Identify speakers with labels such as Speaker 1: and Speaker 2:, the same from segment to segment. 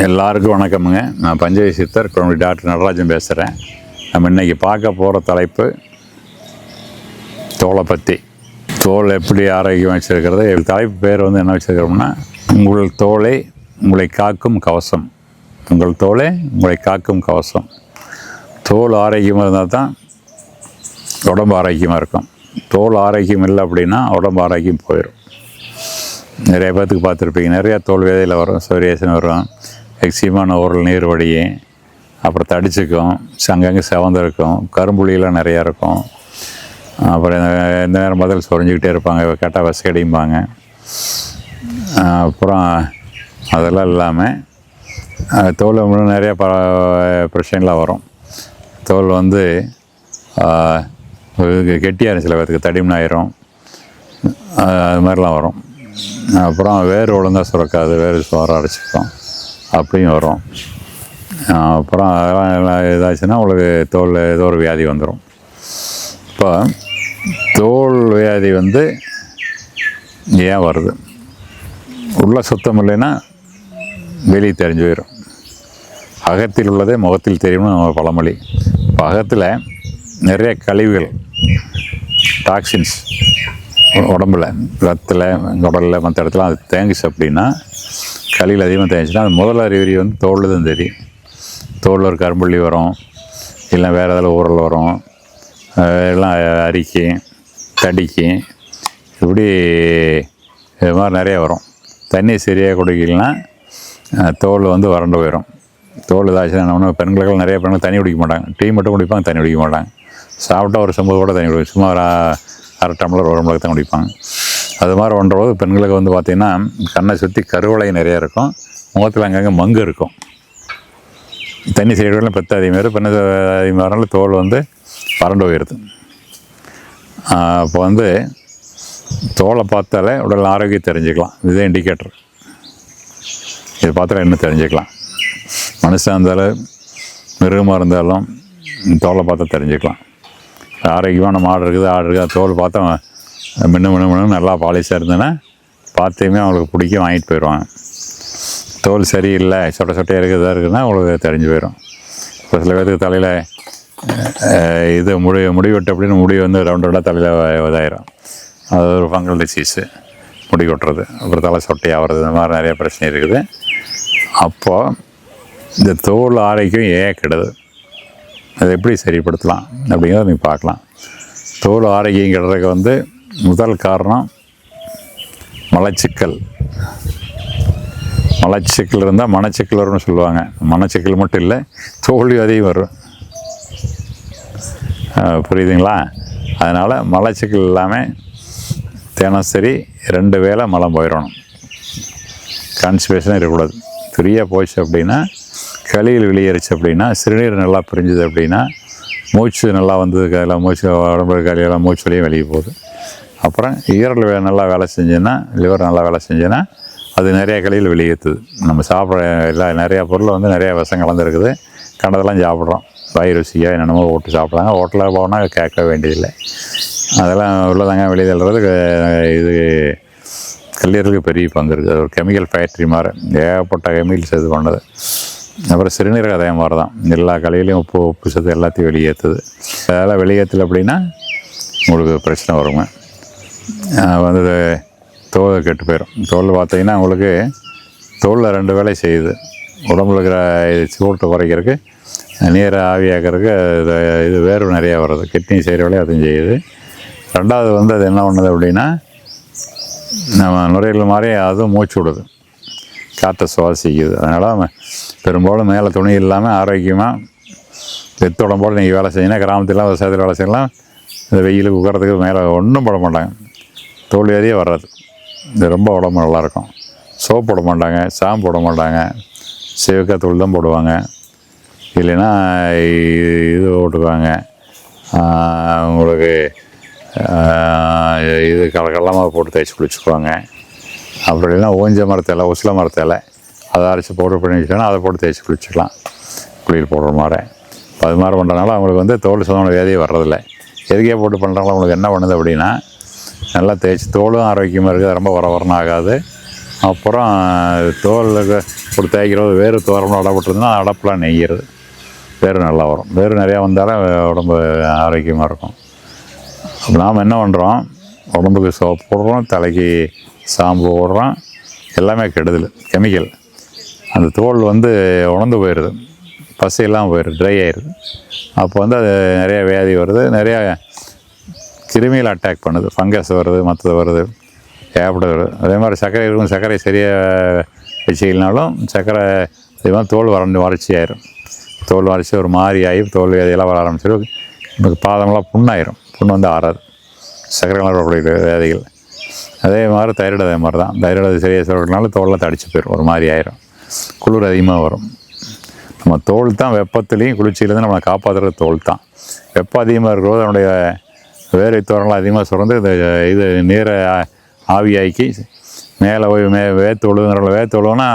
Speaker 1: எல்லாருக்கும் வணக்கமுங்க. நான் பஞ்சவி சித்தர் டாக்டர் நடராஜன் பேசுகிறேன். நம்ம இன்றைக்கி பார்க்க போகிற தலைப்பு தோலை பற்றி. தோல் எப்படி ஆரோக்கியம் வச்சுருக்கிறது. தலைப்பு பேர் வந்து என்ன வச்சுருக்கிறோம்னா, உங்கள் தோலை உங்களை காக்கும் கவசம். உங்கள் தோலை உங்களை காக்கும் கவசம். தோல் ஆரோக்கியமாக இருந்தால் தான் உடம்பு ஆரோக்கியமாக இருக்கும். தோல் ஆரோக்கியம் இல்லை அப்படின்னா உடம்பு ஆரோக்கியம் போயிடும். நிறைய பேர்த்துக்கு பார்த்துருப்பீங்க, நிறையா தோல் விதையில் வரும், சொரியாசின் வரும், எக்ஸிமான ஓரல் நீர் வடியும், அப்புறம் தடிச்சுக்கும், அங்கங்கே செவந்திருக்கும், கரும்புள்ளியெல்லாம் நிறையா இருக்கும். அப்புறம் இந்த நேரம் பதில் சொரிஞ்சிக்கிட்டே இருப்பாங்க, கேட்டால் வசக்கடிம்பாங்க. அப்புறம் அதெல்லாம் இல்லாமல் தோல் நிறையா பிரச்சனைலாம் வரும். தோல் வந்து கெட்டியாக சில பேர்த்துக்கு தடிமனாயிரும், அது மாதிரிலாம் வரும். அப்புறம் வேறு ஒழுங்காக சுரக்காது, வேறு சோறாக அடைச்சிக்கும், அப்படியும் வரும். அப்புறம் அதெல்லாம் ஏதாச்சுன்னா உங்களுக்கு தோல் ஏதோ ஒரு வியாதி வந்துடும். இப்போ தோல் வியாதி வந்து ஏன் வருது? உள்ள சுத்தம் இல்லைன்னா வெளியே தெரிஞ்சு போயிடும். அகத்தில் உள்ளதே முகத்தில் தெரியும்னு நம்ம பழமொழி. இப்போ அகத்தில் நிறைய கழிவுகள், டாக்ஸின்ஸ் உடம்புல, ரத்தில், உடலில், மற்ற இடத்துல அது தேங்கிச்சு அப்படின்னா, களியில் அதிகமாக தேங்கிச்சுன்னா அது முதல் அறிகுறி வந்து தோல் தான் தெரியும். தோலில் ஒரு கரும்புள்ளி வரும், இல்லை வேறு ஏதாவது ஊரல் வரும், எல்லாம் அரிக்கி, தடிக்கி, இப்படி இது மாதிரி நிறைய வரும். தண்ணி சரியாக குடிக்கலைன்னா தோல் வந்து வறண்டு போயிடும். தோல் ஏதாச்சும் ஒன்று பெண்களுக்கெல்லாம் நிறைய பெண்கள் தண்ணி குடிக்க மாட்டாங்க. டீ மட்டும் குடிப்பாங்க, தண்ணி குடிக்க மாட்டாங்க. சாப்பிட்டா ஒரு சம்பது கூட தண்ணி குடிக்கும், சும்மா ஒரு அரை டம்ளர் ஒரு டம்ளர் தான் குடிப்பாங்க. அது மாதிரி பண்ணுறபோது பெண்களுக்கு வந்து பார்த்திங்கன்னா கண்ணை சுற்றி கருவளை நிறையா இருக்கும், முகத்தில் அங்கங்கே மங்கு இருக்கும். தண்ணி சைடுலாம் பெற்ற அதிகமாக பெண்ணு அதிகமாக வரனால தோல் வந்து வறண்டு போயிடுது. அப்போ வந்து தோலை பார்த்தாலே உடல் ஆரோக்கியம் தெரிஞ்சுக்கலாம். இதுதான் இண்டிகேட்டர். இது பார்த்தாலே இன்னும் தெரிஞ்சுக்கலாம். மனுஷன் இருந்தாலும் மிருகமாக இருந்தாலும் தோலை பார்த்தா தெரிஞ்சுக்கலாம். ஆரோக்கியமான மாடு இருக்குது, ஆடு இருக்குது, தோல் பார்த்தா மின்னு நல்லா பாலிஷாக இருந்ததுன்னா பார்த்தையுமே அவங்களுக்கு பிடிக்க வாங்கிட்டு போயிடுவாங்க. தோல் சரியில்லை, சொட்டையாக இருக்குதா இருக்குதுன்னா அவங்களுக்கு தெரிஞ்சு போயிடும். இப்போ சில பேருக்கு தலையில் இது முடி வெட்டு அப்படின்னு முடி வந்து ரவுண்டாக தலையில் இதாயிரும். அது ஒரு ஃபங்கல் டிசீஸு, முடி கொட்டுறது, அப்புறம் தலை சொட்டையாகிறது, இந்த மாதிரி நிறைய பிரச்சனை இருக்குது. அப்போது இந்த தோல் ஆரோக்கியம் ஏன் கெடுது, அதை எப்படி சரிப்படுத்தலாம் அப்படிங்கிறத நீங்கள் பார்க்கலாம். தோல் ஆரோக்கியம் கெடுறதுக்கு வந்து முதல் காரணம் மலச்சிக்கல். மலச்சிக்கல் இருந்தால் மனச்சிக்கல் வரும்னு சொல்லுவாங்க. மனச்சிக்கல் மட்டும் இல்லை, தோல் வியாதியும் வரும். புரியுதுங்களா? அதனால் மலச்சிக்கல் இல்லாமல் தினசரி 2 வேளை மலம் போயிடணும். கான்ஸ்டிபேஷன் இருக்கக்கூடாது. ஃப்ரீயாக போச்சு அப்படின்னா, களியில் வெளியேறிச்சு அப்படின்னா, சிறுநீர் நல்லா பிரிஞ்சுது அப்படின்னா, மூச்சு நல்லா வந்ததுக்கு அதெல்லாம் மூச்சு உடம்புல களியெல்லாம் மூச்சு வழியும் வெளியே போகுது. அப்புறம் ஈரல் நல்லா வேலை செஞ்சேன்னா, லிவர் நல்லா வேலை செஞ்சேன்னா அது நிறையா களியில் வெளியேற்றுது. நம்ம சாப்பிட்ற நிறையா பொருள் வந்து நிறையா விஷம் கலந்துருக்குது. கண்டதெல்லாம் சாப்பிட்றோம், வாய் ருசியாக என்னென்னமோ ஓட்டு சாப்பிட்றாங்க. ஹோட்டலில் போனால் கேட்க வேண்டியதில்லை. அதெல்லாம் உள்ளதாங்க வெளியே தள்ளுறதுக்கு இது கல்லீரலுக்கு பெரிய பங்கு இருக்குது. அது ஒரு கெமிக்கல் ஃபேக்ட்ரி மாதிரி ஏகப்பட்ட கெமிக்கல்ஸ் இது பண்ணது. அப்புறம் சிறுநீரக அதே மாதிரி தான், எல்லா கலையிலையும் உப்பு சத்து எல்லாத்தையும் வெளியேற்றுது. அதெல்லாம் வெளியேற்றலை அப்படின்னா உங்களுக்கு பிரச்சனை வருங்க. வந்து தோல் கெட்டு போயிடும். தோல் பார்த்தீங்கன்னா உங்களுக்கு தோலில் 2 வேலை செய்யுது. உடம்புல இருக்கிற சூட்டை குறைக்கிறதுக்கு, நீரை ஆவியாக்கிறதுக்கு இது வேர்வை நிறையா வருது. கிட்னி செய்கிற வேலையை அதுவும் செய்யுது. 2வது வந்து அது என்ன பண்ணுது அப்படின்னா, நம்ம நுரையீரல் மாதிரி அதுவும் மூச்சு விடுது, காற்றை சுவாசிக்குது. அதனால் பெரும்பாலும் மேலே துணி இல்லாமல் ஆரோக்கியமாக வெத்த உடம்போடு நீங்கள் வேலை செய்யணும். கிராமத்திலாம் விவசாயத்தில் வேலை செய்யலாம். இந்த வெயிலுக்கு உட்காரத்துக்கு மேலே ஒன்றும் போட மாட்டாங்க, தோல் வியாதியே வராது. இது ரொம்ப உடம்பு நல்லாயிருக்கும். சோப் போட மாட்டாங்க, ஷாம்பு போட மாட்டாங்க, சிவக்காய் தூள் தான் போடுவாங்க. இல்லைன்னா இது போட்டுக்குவாங்க, உங்களுக்கு இது கடலமாக போட்டு தேய்ச்சி குளிச்சுக்குவாங்க. அப்படி இல்லைன்னா ஓஞ்ச மரத்தலை, உசில மரத்தலை அதை அரைச்சி பவுடர் பண்ணி வச்சுக்கோன்னா அதை போட்டு தேய்ச்சி குளிச்சுக்கலாம், குளியல் போடுற மாதிரி. அது மாதிரி பண்ணுறதுனால அவங்களுக்கு வந்து தோல் சம்மந்தமான வியாதியே வர்றதில்லை. எதுக்கே போட்டு பண்ணுறாங்களோ அவங்களுக்கு என்ன பண்ணுது அப்படின்னா, நல்லா தேய்ச்சி தோலும் ஆரோக்கியமாக இருக்குது, ரொம்ப வரவரணும் ஆகாது, அப்புறம் தோலுக்கு ஒரு தேய்க்கிறது வேறு தோரம்லாம் அடப்பட்டுருதுன்னா அடப்பெலாம் நெய்கிறது வேறு நல்லா வரும். வேறு நிறையா வந்தாலும் உடம்பு ஆரோக்கியமாக இருக்கும். அப்போ நாம் என்ன பண்ணுறோம், உடம்புக்கு சோப்பு போடுறோம், தலைக்கு சாம்பு போடுறோம், எல்லாமே கெடுதல் கெமிக்கல். அந்த தோல் வந்து உணர்ந்து போயிடுது, பசையெல்லாம் போயிடுது, ட்ரை ஆயிடுது. அப்போ வந்து அது நிறையா வியாதி வருது, நிறையா கிருமியில் அட்டாக் பண்ணுது, ஃபங்கஸ் வருது, மற்றது வருது, ஏற்பட வருது. அதே மாதிரி சர்க்கரை இருக்கும், சர்க்கரை சரியாக வச்சுக்கலனாலும் சர்க்கரை இதே மாதிரி தோல் வறட்சி ஆயிரும். தோல் வறட்சி ஒரு மாதிரி ஆகி தோல் வியாதியெல்லாம் வர ஆரம்பிச்சிடும். நமக்கு பாதமெல்லாம் புண்ணாயிரும், புண்ணு வந்து ஆறாது, சர்க்கரைலாம் வரக்கூடிய வியாதிகள். அதே மாதிரி தைராய்டு அதே மாதிரி தான். தைராய்டு சரியாக சொல்கிறதுனால தோலெலாம் தடிச்சு போயிடும், ஒரு மாதிரி ஆயிரும், குளிர் அதிகமாக வரும். நம்ம தோல் தான் வெப்பத்துலேயும் குளிர்ச்சியிலேருந்து நம்மளை காப்பாற்றுறது தோல் தான். வெப்பம் அதிகமாக இருக்கிறது அதனுடைய வேர்வை தோரங்களாம் அதிகமாக சுரந்து இது நீரை ஆவியாக்கி மேலே போய் வேத்தொழுங்கிற வேத்தொழுவுனா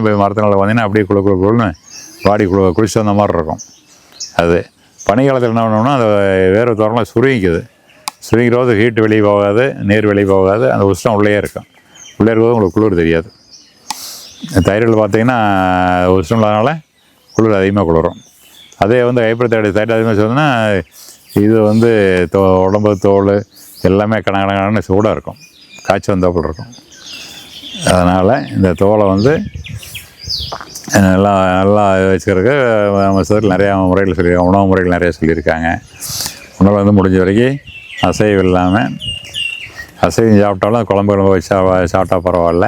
Speaker 1: போய் மரத்தினால வந்தீங்கன்னா அப்படியே குழுன்னு பாடி குளிச்சு வந்த மாதிரி இருக்கும். அது பனிக்காலத்தில் என்ன பண்ணோம்னா அந்த வேர்வை தோரங்களாம் சுருங்கிக்குது. சுருங்கிறபோது ஹீட்டு வெளியே போகாது, நீர் வெளியே போகாது, அந்த உஷ்ணம் உள்ளே இருக்கும். உள்ளே இருக்கும்போது உங்களுக்கு குளிர் தெரியாது. தைராய்டில் பார்த்தீங்கன்னா உஷ்ணம் இல்லாதனால குளிர் அதிகமாக குளிரும். அதே வந்து ஹைப்பர் தைராய்டு அதிகமாக சொன்னோன்னா இது வந்து உடம்பு தோல் எல்லாமே கணக்கணக்கான சூடாக இருக்கும், காய்ச்சல் வந்தாப்புல இருக்கும். அதனால் இந்த தோலை வந்து நல்லா வச்சுக்கிறதுக்கு நம்ம சிலர் நிறையா முறைகள் சொல்லியிருக்காங்க, உணவு முறைகள் நிறையா சொல்லியிருக்காங்க. உணவு வந்து முடிஞ்ச வரைக்கும் அசைவு இல்லாமல், அசைவு சாப்பிட்டாலும் குழம்பு வச்சு சாப்பிட்டா பரவாயில்ல.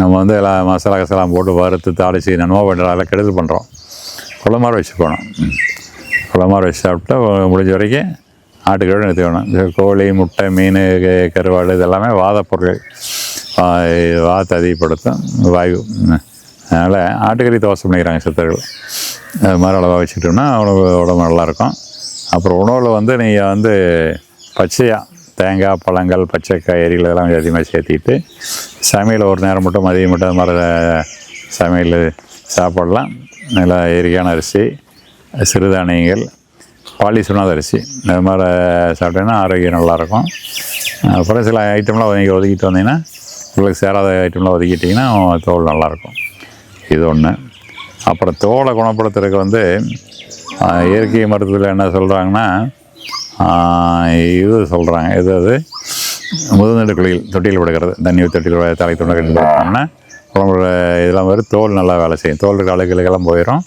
Speaker 1: நம்ம வந்து எல்லாம் மசாலா கசாலாம் போட்டு வறுத்து தாளித்து நன்மை பண்ணுறதால கெடுதல் பண்ணுறோம். குழம்பார வச்சுக்கணும். குழம்பார வச்சு சாப்பிட்டா முடிஞ்ச வரைக்கும் ஆட்டுக்கோடு நிறுத்திக்கணும். கோழி, முட்டை, மீன், கருவாடு இதெல்லாமே வாதப்பொருட்கள், வாதத்தை அதிகப்படுத்தும், வாயு. அதனால் ஆட்டுக்கறி தோசை பண்ணிக்கிறாங்க சித்தர்கள். அது மாதிரி அளவாக வச்சுக்கிட்டோம்னா உடம்பு நல்லாயிருக்கும். அப்புறம் உணவில் வந்து நீங்கள் வந்து பச்சையாக தேங்காய், பழங்கள், பச்சை காய்கறிகள் இதெல்லாம் அதிகமாக சேர்த்திட்டு சமையல் ஒரு நேரம் மட்டும் மதியம் மட்டும் அது மாதிரி சமையல் சாப்பாடெலாம் நல்லா இயற்கையான அரிசி, சிறுதானியங்கள், பாலிசுனாத அரிசி அது மாதிரி சாப்பிட்டீங்கன்னா ஆரோக்கியம் நல்லாயிருக்கும். அப்புறம் சில ஐட்டம்லாம் நீங்கள் ஒதுக்கிட்டு வந்தீங்கன்னா, உங்களுக்கு சேராத ஐட்டம்லாம் ஒதுக்கிட்டிங்கன்னா தோல் நல்லாயிருக்கும். இது ஒன்று. அப்புறம் தோலை குணப்படுத்துறதுக்கு வந்து இயற்கை மருத்துவத்தில் என்ன சொல்கிறாங்கன்னா, இது சொல்கிறாங்க, அது முதுநெடு குளியல், தொட்டியில் படுக்கிறது, தண்ணி தொட்டியில் தலை துண்டை கட்டி படுத்தோம்னா உடம்புல இதெல்லாம் வரும், தோல் நல்லா வேலை செய்யும், தோல் இருக்க அழுகெல்லாம் போயிடும்,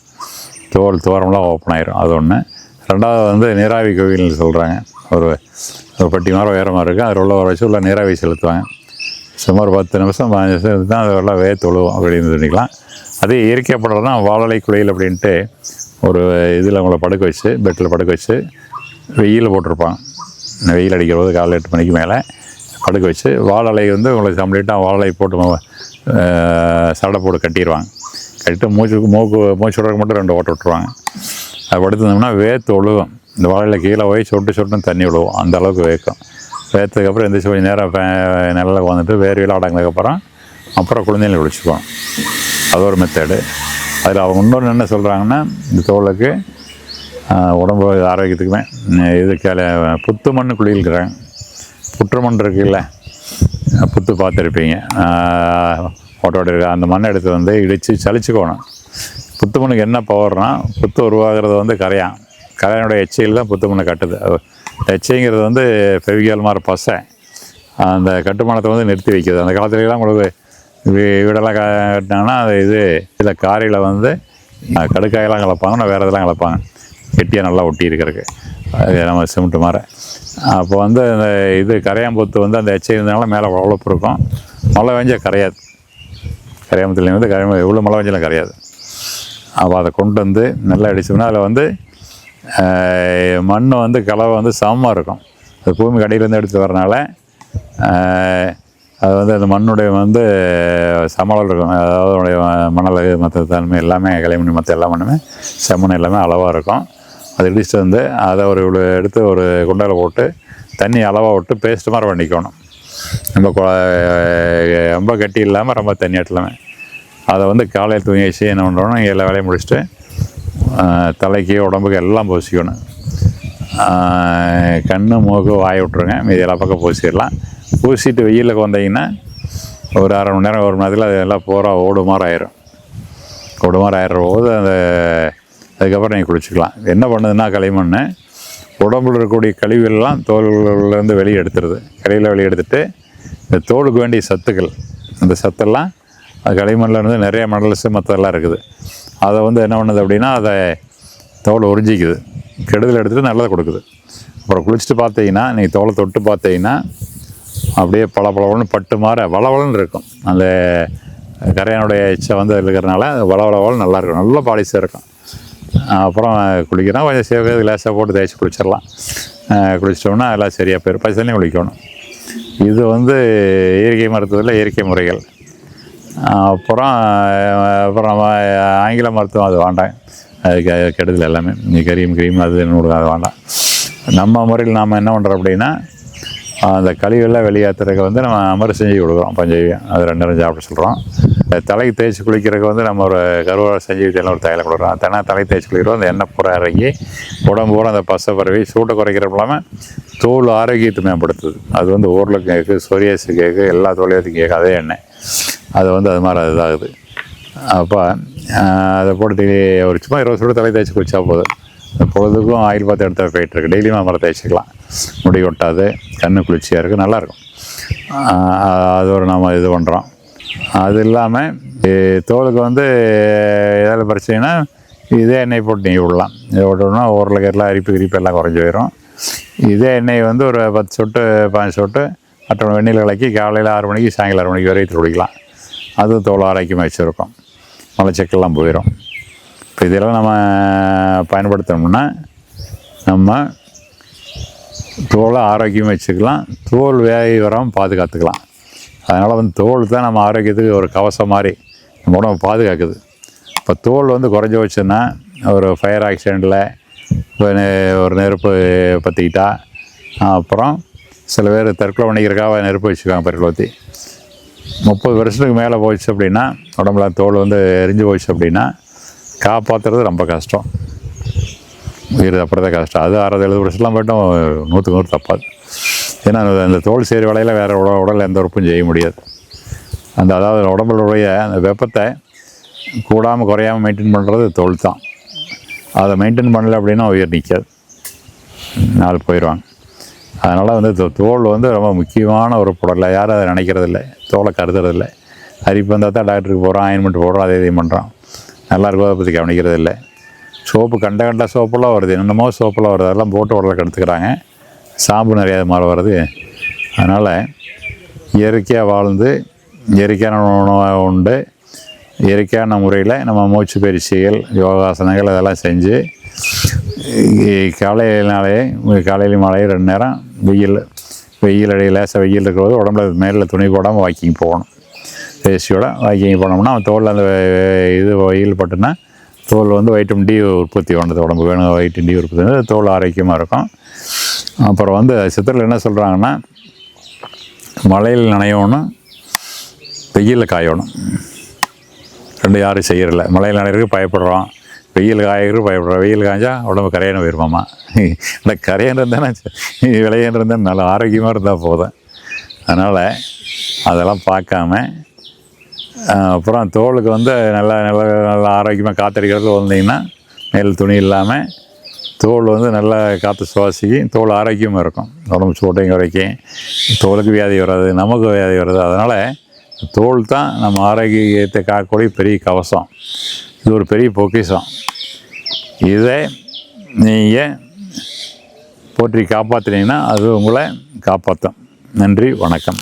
Speaker 1: தோல் தோரம்லாம் ஓப்பன் ஆயிரும். அது ஒன்று. ரெண்டாவது வந்து நீராவி கோவில்னு சொல்கிறாங்க. ஒரு பெட்டி மாதிரி உயரமாக இருக்குது, அதில் உள்ள வச்சு உள்ள நீராவி செலுத்துவாங்க. சுமார் 10 நிமிஷம் 15 நிமிஷம் இருந்து தான் அதெல்லாம் தொழுவோம் அப்படின்னு சொல்லிக்கலாம். அதே இயற்கையாக படுறதுனா வாழலை குளியல் அப்படின்ட்டு ஒரு இதில் அவங்கள படுக்க வச்சு, பெட்டில் படுக்க வச்சு வெயில் போட்டிருப்பாங்க. வெயில் அடிக்கிற போது காலைல 8 மணிக்கு மேலே படுக்க வச்சு வாழலை வந்து உங்களுக்கு கம்ப்ளீட்டாக வாழலை போட்டு சடை போட்டு கட்டிடுவாங்க. கட்டிட்டு மூச்சு விட்றதுக்கு மட்டும் 2 ஓட்ட விட்டுருவாங்க. அது படுத்துருந்தோம்னா வேர்த்து ஒழுகும். இந்த வாழையில் கீழே போய் சொட்டு தண்ணி விழுவும், அந்த அளவுக்கு வேர்க்கும். வேர்த்ததுக்கப்புறம் எந்திரிச்சு கொஞ்சம் நேரம் நிழலுக்கு வந்துட்டு வேர்வையில் அடங்கினதுக்கப்புறம் அப்புறம் குழந்தைகளை குளிச்சுக்குவோம். அது ஒரு மெத்தடு. அதில் அவங்க இன்னொன்று என்ன சொல்கிறாங்கன்னா, இந்த தோலுக்கு உடம்பு ஆரோக்கியத்துக்குமே இதுக்கு புத்து மண் குளியல்கிறாங்க. புற்று மண் இருக்குல்ல, புத்து பார்த்துருப்பீங்க, ஓட்டோட இருக்க அந்த மண்ணை எடுத்து வந்து இடித்து சலிச்சுக்கணும். புத்து மண்ணுக்கு என்ன பவர்னால், புத்து உருவாகிறது வந்து கரையானுடைய எச்சையில் தான் புத்து மண்ணை கட்டுது. எச்சைங்கிறது வந்து ஃபெவிகால் மாதிரி பசை அந்த கட்டுமானத்தை வந்து நிறுத்தி வைக்கிது. அந்த காலத்துலலாம் உங்களுக்கு வீடெல்லாம் கட்டினாங்கன்னா அது இதில் காரையில் வந்து கடுக்காயெல்லாம் கலப்பாங்க, வேறு இதெல்லாம் கலப்பாங்க, கெட்டியாக நல்லா ஒட்டி இருக்கிறதுக்கு. அது நம்ம சிமெண்ட்டு மாதிரி. அப்போ வந்து அந்த கரையாம்பூத்து வந்து அந்த எச்சை இருந்தனால மேலே உழப்பு இருக்கும், மழை வெஞ்சால் கரையாது. கரையாம்பூத்துலேயும் வந்து எவ்வளோ மழை வெஞ்சாலும் கரையாது. அப்போ அதை கொண்டு வந்து நல்லா அடிச்சோம்னா அதில் வந்து மண் வந்து கலவை வந்து சமமாக இருக்கும். அது பூமி கடையிலேருந்து எடுத்து வரனால அது வந்து அந்த மண்ணுடைய வந்து சமளவு இருக்கும். அதாவது அதனுடைய மணல் மற்ற தன்மை எல்லாமே களிமண் மற்ற எல்லா மண்ணுமே செம்மண் எல்லாமே அளவாக இருக்கும். அதை இடிச்சுட்டு வந்து அதை ஒரு எடுத்து ஒரு குண்டாவில் போட்டு தண்ணி அளவாக விட்டு பேஸ்ட்டு மாதிரி பண்ணிக்கணும். ரொம்ப கட்டி இல்லாமல் ரொம்ப தண்ணி ஆட்டலாமல் அதை வந்து காலையில் தூங்கி வச்சு என்ன பண்ணுறோன்னா எல்லா வேலையும் முடிச்சுட்டு தலைக்கு உடம்புக்கு எல்லாம் பூசிக்கணும். கண், மூக்கு, வாய் விட்ருங்க, மீதி எல்லா பக்கம் பூசிடலாம். பூசிட்டு வெயிலுக்கு வந்தீங்கன்னா ஒரு அரை மணி நேரம் 1 மணி நேரத்தில் அது எல்லாம் பூரா ஓடு மாதிரி ஆயிரும். ஓடு மாதிரி ஆயிடுற போது அதுக்கப்புறம் நீங்கள் குளிச்சுக்கலாம். என்ன பண்ணுதுன்னா களிமண் உடம்புல இருக்கக்கூடிய கழிவுகள்லாம் தோல்லேருந்து வெளியே எடுத்துருது. கழிவில் வெளியே எடுத்துட்டு இந்த தோலுக்கு வேண்டிய சத்துக்கள், அந்த சத்தெல்லாம் அது களிமண்ணில் இருந்து நிறைய மினரல்ஸு மற்றதெல்லாம் இருக்குது. அதை என்ன பண்ணுது அப்படின்னா அதை தோலை உறிஞ்சிக்குது, கெடுதல் எடுத்துகிட்டு நல்லதை கொடுக்குது. அப்புறம் குளிச்சுட்டு பார்த்தீங்கன்னா நீங்கள் தோலை தொட்டு பார்த்தீங்கன்னா அப்படியே பளபளன்னு பட்டு மாற வளவளன்னு இருக்கும். அந்த கரையானுடைய எச்சை அதில் இருக்கிறனால வளவளவளன்னு நல்லாயிருக்கும், நல்ல பாலிஸாக இருக்கும். அப்புறம் குளிக்கிறோம், கொஞ்சம் சேவை லேசாக போட்டு தேய்ச்சி குளிச்சிடலாம். குளிச்சிட்டோம்னா எல்லாம் சரியாக போயிடும். பச்சைலையும் குளிக்கணும். இது இயற்கை மருத்துவத்தில் இயற்கை முறைகள். அப்புறம் நம்ம ஆங்கில மருத்துவம் அது வேண்டாம், அதுக்கு கெடுதல் எல்லாமே. நீ கிரீம் அது என்ன அது வேண்டாம். நம்ம முறையில் நாம் என்ன பண்ணுறோம் அப்படின்னா அந்த கழிவெல்லாம் வெளியேற்றுறதுக்கு நம்ம அமர செஞ்சு கொடுக்குறோம். பஞ்சவீயம் அது 2 நேரம் சாப்பிட சொல்கிறோம். தலைக்கு தேய்ச்சி குளிக்கிறதுக்கு நம்ம ஒரு கருவாழை செஞ்சு ஒரு தையலை கொடுக்குறோம். தலைக்கு தேய்ச்சி குளிக்கிறோம். அந்த எண்ணெய் பூரா இறங்கி உடம்பு பூரா அந்த பசை பரவி சூட்டை குறைக்கிறப்ப இல்லாமல் தோல் ஆரோக்கியத்தை மேம்படுத்துது. அது ஊரில் கேட்கு, சொரியாசு கேட்கு, எல்லா தோலையத்துக்கும் கேட்கு அதே எண்ணெய். அது அது மாதிரி இதாகுது. அப்போ அதை போட்டு ஒரு சும்மா 20 சூடு தலை தேய்ச்சி குளிச்சா போதும். பொழுதுக்கும் ஆயில் பார்த்து எடுத்து போயிட்டுருக்கு. டெய்லியும் மரம் தேய்ச்சிக்கலாம். முடி கொட்டாது, கண்ணு குளிர்ச்சியாக இருக்குது, நல்லாயிருக்கும். அது நம்ம இது பண்ணுறோம். அது இல்லாமல் தோலுக்கு ஏதாவது பிரச்சனைனா இதே எண்ணெய் போட்டு நீங்கள் விடலாம். இதை விட்டோம்னா ஊரில் கெல்லாம் அரிப்பு எல்லாம் குறைஞ்சி போயிடும். இதே எண்ணெய் ஒரு 10 சொட்டு 15 சொட்டு மற்ற வெந்நீர் கலக்கி காலையில் 6 மணிக்கு சாயங்காலம் 6 மணிக்கு வரைக்கும் குடிக்கலாம். அது தோல் ஆரோக்கியமாக வச்சுருக்கும், மலச்சிக்கல்லாம் போயிடும். இப்போ இதெல்லாம் நம்ம பயன்படுத்தணும்னா நம்ம தோலை ஆரோக்கியமாக வச்சுக்கலாம், தோல் வேகி வராமல் பாதுகாத்துக்கலாம். அதனால் தோல் தான் நம்ம ஆரோக்கியத்துக்கு ஒரு கவசம் மாதிரி நம்ம உடம்பை பாதுகாக்குது. இப்போ தோல் குறைஞ்சி வச்சுன்னா ஒரு ஃபயர் ஆக்சிடெண்ட்டில் ஒரு நெருப்பு பற்றிக்கிட்டா, அப்புறம் சில பேர் தற்கொலை பண்ணிக்கிறக்காக நெருப்பு வச்சுக்காங்க பெருக்கில் ஊற்றி. 30 வருஷத்துக்கு மேலே போயிடுச்சு அப்படின்னா உடம்புல தோல் எரிஞ்சு போயிடுச்சு அப்படின்னா காப்பாற்றுறது ரொம்ப கஷ்டம். உயிர் தப்புறதே கஷ்டம். அது 60-70 வருஷம்லாம் போய்ட்டும் 100க்கு 100 தப்பாது. ஏன்னா அந்த தோல் சேரி வேலையில் வேறு உடல் எந்த உறுப்பும் செய்ய முடியாது. அதாவது உடம்புடைய அந்த வெப்பத்தை கூடாமல் குறையாமல் மெயின்டைன் பண்ணுறது தோல் தான். அதை மெயின்டைன் பண்ணலை அப்படின்னா உயிர் நிற்காது, நாள் போயிடுவாங்க. அதனால் தோல் ரொம்ப முக்கியமான ஒரு பொருள். யாரும் அதை நினைக்கிறதில்லை, தோலை கருதுறதில்லை. அரிப்பு வந்தால் தான் டாக்டருக்கு போகிறோம், ஆயின்மெண்ட் போடுறோம், அதை இதையும் பண்ணுறோம். நல்லா இருக்கும், அதை பற்றி கவனிக்கிறது இல்லை. சோப்பு கண்ட சோப்பெல்லாம் வருது, என்னென்னமோ சோப்பெல்லாம் வருது, அதெல்லாம் போட்டு உடலுக்கு எடுத்துக்கிறாங்க. சாம்பு நிறைய மாதிரி வருது. அதனால் இயற்கையாக வாழ்ந்து இயற்கையான உணவை உண்டு இயற்கையான முறையில் நம்ம மூச்சு பயிற்சிகள், யோகாசனங்கள் அதெல்லாம் செஞ்சு காலையிலையும் மாலையும் 2 நேரம் வெயில் அடி லேசாக வெயில் இருக்கிறது உடம்புல மேலே துணி போடாமல் வாக்கிங் போகணும். வேஷ்டியோட வாக்கிங் போனோம்னா தோல் அந்த வெயில் பட்டுன்னா தோல் வைட்டமின் டி உற்பத்தி பண்ணுறது, உடம்பு வேணும் வைட்டமின் டி உற்பத்தி வந்து தோல் ஆரோக்கியமாக இருக்கும். அப்புறம் சித்தர்கள் என்ன சொல்கிறாங்கன்னா மழையில் நனையணும், வெயிலில் காயணும். 2 யாரும் செய்யறதில்ல. மழையில் நனைகிறதுக்கு பயப்படுறோம், வெயில் காய்கிறதுக்கு பயப்படுறோம். வெயில் காய்ஞ்சா உடம்பு கரையானு போயிருமாம்மா. இந்த கரையான் இருந்தானே விளையாண்டு இருந்தால் நல்லா ஆரோக்கியமாக இருந்தால் போதும். அதனால் அதெல்லாம் பார்க்காம அப்புறம் தோலுக்கு நல்லா நல்லா நல்லா ஆரோக்கியமாக காற்றடிக்கிறது வந்தீங்கன்னா மேல் துணி இல்லாமல் தோல் நல்லா காற்று சுவாசிக்கு தோல் ஆரோக்கியமாக இருக்கும். உடம்பு சூட்டையும் குறைக்கும், தோலுக்கு வியாதி வராது, நமக்கு வியாதி வராது. அதனால் தோல் தான் நம்ம ஆரோக்கியத்தை காக்கக்கூடிய பெரிய கவசம். இது ஒரு பெரிய பொக்கிஷம். இதை நீங்கள் போற்றி காப்பாற்றினீங்கன்னா அது உங்களை காப்பாற்றும். நன்றி, வணக்கம்.